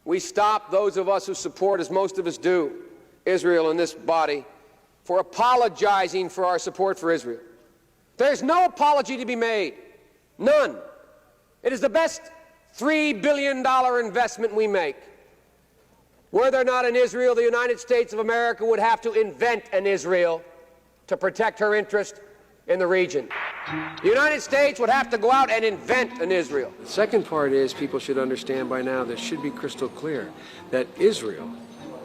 we stop those of us who support, as most of us do, Israel in this body, for apologizing for our support for Israel. There's no apology to be made. None. It is the best $3 billion investment we make. Were there not an Israel, the United States of America would have to invent an Israel to protect her interest in the region. The United States would have to go out and invent an Israel. The second part is people should understand by now, this should be crystal clear, that Israel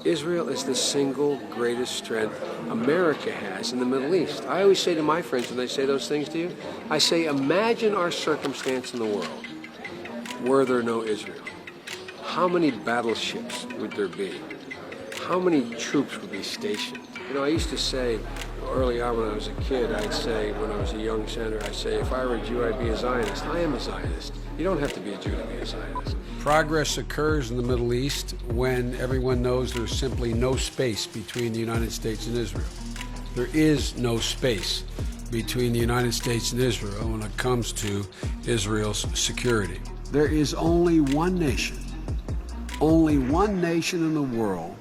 is the single greatest strength America has in the Middle East. I always say to my friends when they say those things to you, I say, imagine our circumstance in the world were there no Israel. How many battleships would there be? How many troops would be stationed? You know, I used to say early on when I was a kid, I'd say, when I was a young senator, I'd say, if I were a Jew, I'd be a Zionist. I am a Zionist. You don't have to be a Jew to be a Zionist. Progress occurs in the Middle East when everyone knows there's simply no space between the United States and Israel. There is no space between the United States and Israel when it comes to Israel's security. There is only one nation in the world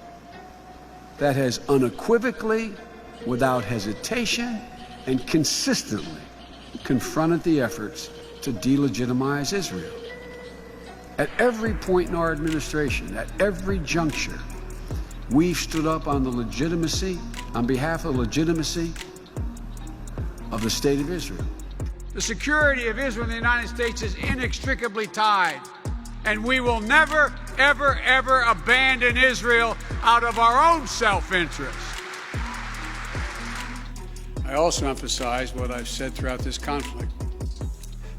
that has unequivocally, without hesitation, and consistently confronted the efforts to delegitimize Israel. At every point in our administration, at every juncture, we've stood up on the legitimacy, on behalf of the legitimacy of the State of Israel. The security of Israel and the United States is inextricably tied, and we will never, ever, ever abandon Israel out of our own self-interest. I also emphasize what I've said throughout this conflict.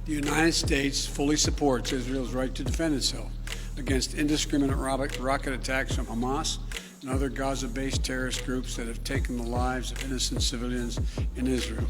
The United States fully supports Israel's right to defend itself against indiscriminate rocket attacks from Hamas and other Gaza-based terrorist groups that have taken the lives of innocent civilians in Israel.